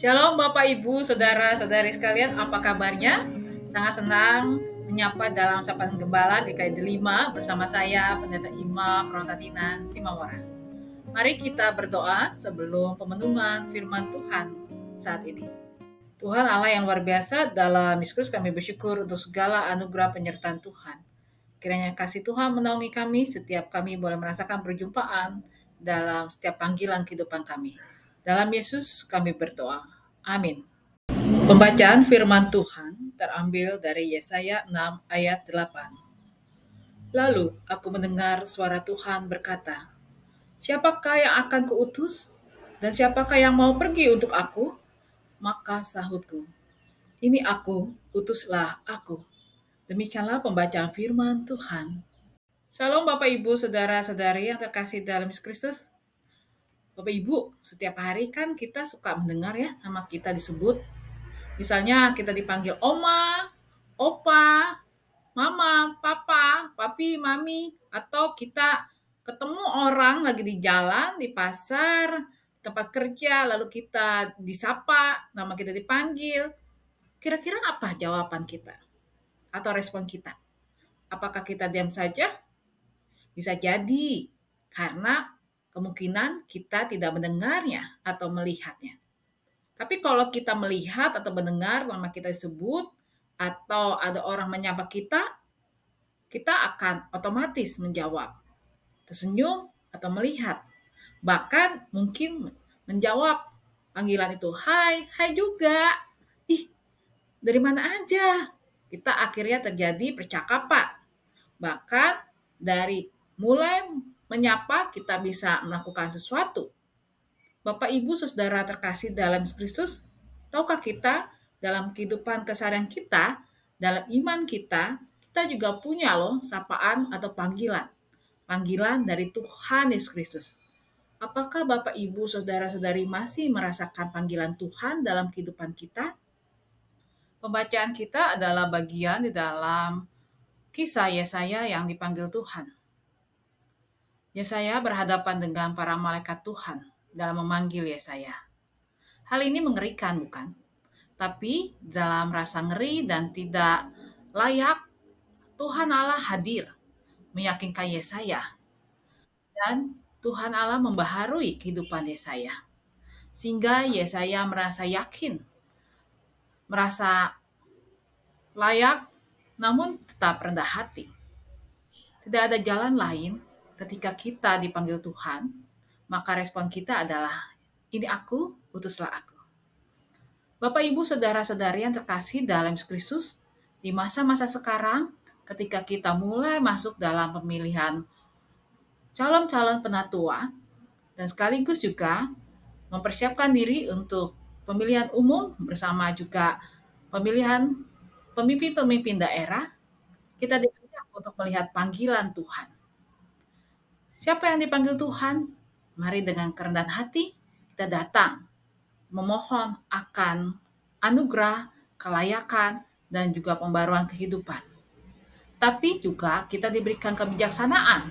Shalom Bapak Ibu, Saudara-saudari sekalian, apa kabarnya? Sangat senang menyapa dalam Sapaan Gembala GKI 5 bersama saya, Pendeta Ima Frontatina Simawara. Mari kita berdoa sebelum pemenuhan firman Tuhan saat ini. Tuhan Allah yang luar biasa, dalam Yesus kami bersyukur untuk segala anugerah penyertaan Tuhan. Kiranya kasih Tuhan menaungi kami setiap kami boleh merasakan perjumpaan dalam setiap panggilan kehidupan kami. Dalam Yesus kami berdoa. Amin. Pembacaan firman Tuhan terambil dari Yesaya 6 ayat 8. Lalu aku mendengar suara Tuhan berkata, "Siapakah yang akan kuutus? Dan siapakah yang mau pergi untuk aku?" Maka sahutku, "Ini aku, utuslah aku." Demikianlah pembacaan firman Tuhan. Salam Bapak Ibu, Saudara-saudari yang terkasih dalam Yesus Kristus. Bapak Ibu, setiap hari kan kita suka mendengar ya nama kita disebut. Misalnya kita dipanggil Oma, Opa, Mama, Papa, Papi, Mami, atau kita ketemu orang lagi di jalan, di pasar, tempat kerja, lalu kita disapa, nama kita dipanggil. Kira-kira apa jawaban kita atau respon kita? Apakah kita diam saja? Bisa jadi, karena kemungkinan kita tidak mendengarnya atau melihatnya. Tapi kalau kita melihat atau mendengar nama kita disebut, atau ada orang menyapa kita, kita akan otomatis menjawab, tersenyum atau melihat. Bahkan mungkin menjawab panggilan itu, hai, hai juga. Ih, dari mana aja? Kita akhirnya terjadi percakapan. Bahkan dari mulai menyapa kita bisa melakukan sesuatu. Bapak Ibu Saudara terkasih dalam Kristus, tahukah kita dalam kehidupan keseharian kita, dalam iman kita, kita juga punya loh sapaan atau panggilan. Panggilan dari Tuhan Yesus Kristus. Apakah Bapak Ibu Saudara-saudari masih merasakan panggilan Tuhan dalam kehidupan kita? Pembacaan kita adalah bagian di dalam kisah Yesaya yang dipanggil Tuhan. Yesaya berhadapan dengan para malaikat Tuhan dalam memanggil Yesaya. Hal ini mengerikan, bukan? Tapi dalam rasa ngeri dan tidak layak, Tuhan Allah hadir, meyakinkan Yesaya. Dan Tuhan Allah membaharui kehidupan Yesaya. Sehingga Yesaya merasa yakin, merasa layak, namun tetap rendah hati. Tidak ada jalan lain ketika kita dipanggil Tuhan, maka respon kita adalah, ini aku, utuslah aku. Bapak, Ibu, Saudara-saudari yang terkasih dalam Yesus Kristus, di masa-masa sekarang, ketika kita mulai masuk dalam pemilihan calon-calon penatua, dan sekaligus juga mempersiapkan diri untuk pemilihan umum bersama juga pemilihan pemimpin-pemimpin daerah, kita diajak untuk melihat panggilan Tuhan. Siapa yang dipanggil Tuhan? Mari dengan kerendahan hati kita datang memohon akan anugerah, kelayakan, dan juga pembaruan kehidupan. Tapi juga kita diberikan kebijaksanaan.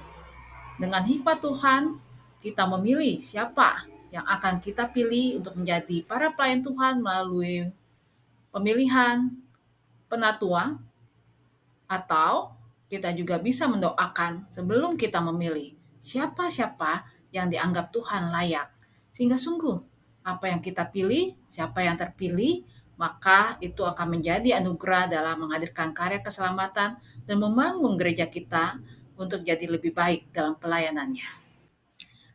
Dengan hikmat Tuhan, kita memilih siapa yang akan kita pilih untuk menjadi para pelayan Tuhan melalui pemilihan penatua, atau kita juga bisa mendoakan sebelum kita memilih siapa-siapa yang dianggap Tuhan layak. Sehingga sungguh apa yang kita pilih, siapa yang terpilih, maka itu akan menjadi anugerah dalam menghadirkan karya keselamatan dan membangun gereja kita untuk jadi lebih baik dalam pelayanannya.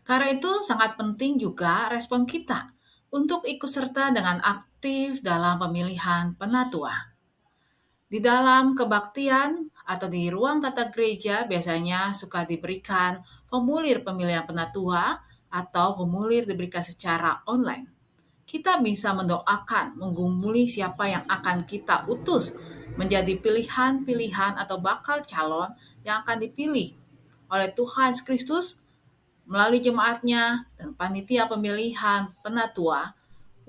Karena itu sangat penting juga respon kita untuk ikut serta dengan aktif dalam pemilihan penatua. Di dalam kebaktian atau di ruang tata gereja biasanya suka diberikan formulir pemilihan penatua atau formulir diberikan secara online. Kita bisa mendoakan, menggumuli siapa yang akan kita utus menjadi pilihan-pilihan atau bakal calon yang akan dipilih oleh Tuhan Kristus melalui jemaatnya dan panitia pemilihan penatua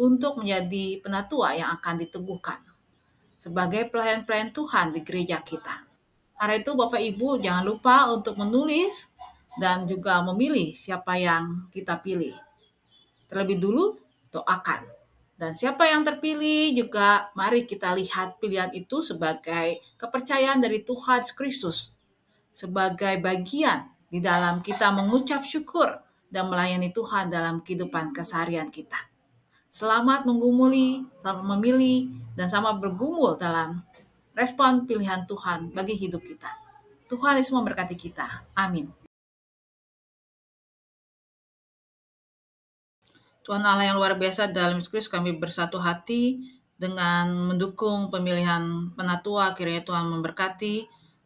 untuk menjadi penatua yang akan diteguhkan sebagai pelayan-pelayan Tuhan di gereja kita. Karena itu Bapak Ibu jangan lupa untuk menulis dan juga memilih siapa yang kita pilih. Terlebih dulu doakan Dan siapa yang terpilih juga mari kita lihat pilihan itu sebagai kepercayaan dari Tuhan Kristus, sebagai bagian di dalam kita mengucap syukur dan melayani Tuhan dalam kehidupan keseharian kita. Selamat menggumuli, selamat memilih, dan selamat bergumul dalam respon pilihan Tuhan bagi hidup kita. Tuhan Yesus memberkati kita. Amin. Tuhan Allah yang luar biasa, dalam Yesus Kristus kami bersatu hati dengan mendukung pemilihan penatua. Kiranya Tuhan memberkati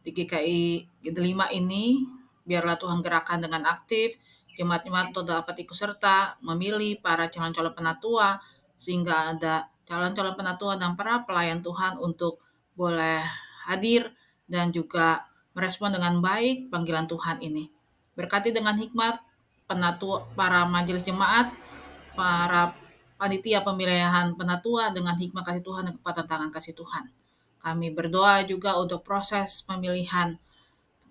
di GKI 5 ini. Biarlah Tuhan gerakan dengan aktif, jemaat-jemaat dapat ikut serta memilih para calon-calon penatua, sehingga ada calon-calon penatua dan para pelayan Tuhan untuk boleh hadir dan juga merespon dengan baik panggilan Tuhan ini. Berkati dengan hikmat penatua, para majelis jemaat, para panitia pemilihan penatua dengan hikmat kasih Tuhan dan kekuatan tangan kasih Tuhan. Kami berdoa juga untuk proses pemilihan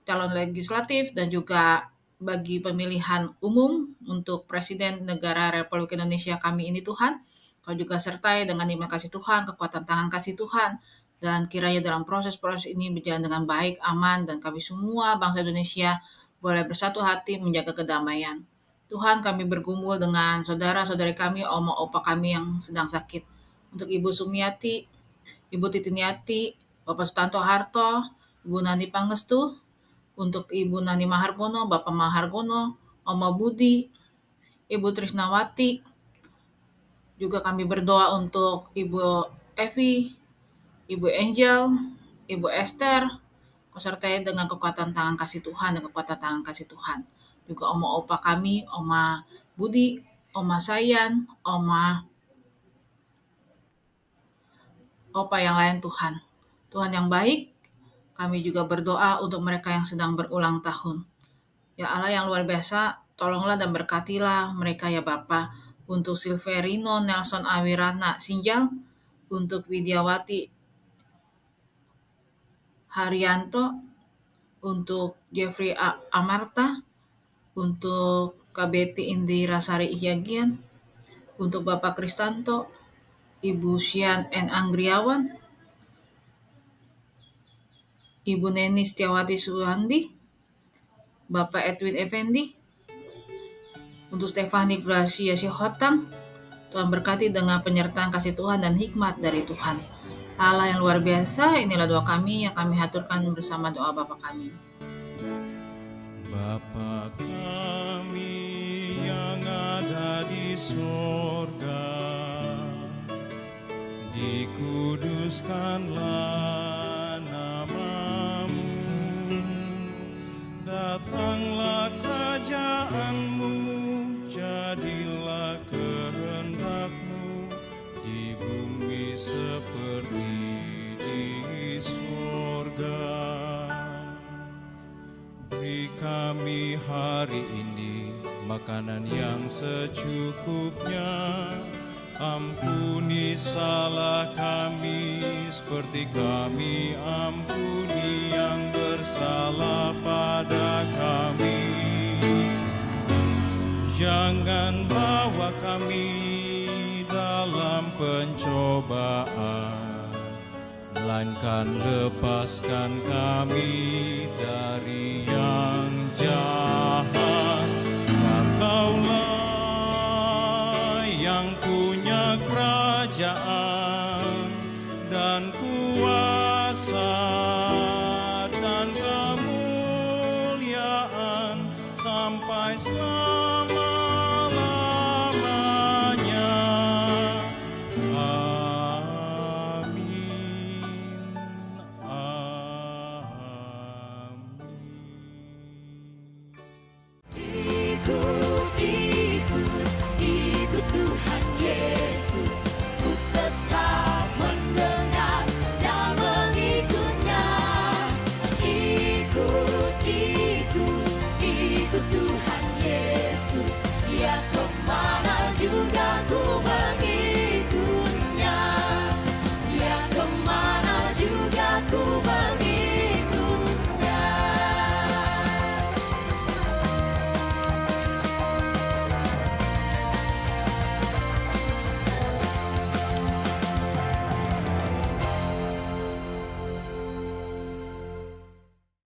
calon legislatif dan juga bagi pemilihan umum untuk Presiden Negara Republik Indonesia kami ini Tuhan. Kau juga sertai dengan hikmat kasih Tuhan, kekuatan tangan kasih Tuhan, dan kiranya dalam proses-proses ini berjalan dengan baik, aman, dan kami semua bangsa Indonesia boleh bersatu hati menjaga kedamaian. Tuhan, kami bergumul dengan saudara-saudari kami, oma opa kami yang sedang sakit. Untuk Ibu Sumiati, Ibu Titiniati, Bapak Sutanto Harto, Ibu Nani Pangestu, untuk Ibu Nani Mahargono, Bapak Mahargono, Oma Budi, Ibu Trisnawati. Juga kami berdoa untuk Ibu Evi, Ibu Angel, Ibu Esther, kusertai dengan kekuatan tangan kasih Tuhan dan kekuatan tangan kasih Tuhan. Juga oma opa kami, Oma Budi, Oma Sayan, Oma opa yang lain Tuhan. Tuhan yang baik, kami juga berdoa untuk mereka yang sedang berulang tahun. Ya Allah yang luar biasa, tolonglah dan berkatilah mereka ya Bapa. Untuk Silverino Nelson Awirana Sinjal, untuk Widiawati Haryanto, untuk Jeffrey Amarta, untuk KBT Indira Sari Ihyagian, untuk Bapak Kristanto, Ibu Sian N. Anggriawan, Ibu Neni Setiawati Suhandi, Bapak Edwin Effendi, untuk Stefani Gracia Syihotang. Tuhan berkati dengan penyertaan kasih Tuhan dan hikmat dari Tuhan. Allah yang luar biasa, inilah doa kami yang kami haturkan bersama doa Bapa kami. Bapa kami yang ada di sorga, dikuduskanlah nama-Mu, datanglah kerajaan-Mu, jadilah kehendak-Mu di bumi seperti di sorga. Beri kami hari ini makanan yang secukupnya. Ampuni salah kami seperti kami ampuni yang bersalah pada kami. Jangan bawa kami dalam pencobaan, melainkan lepaskan kami dari yang jahat. Sebab Kaulah yang punya kerajaan dan kuasa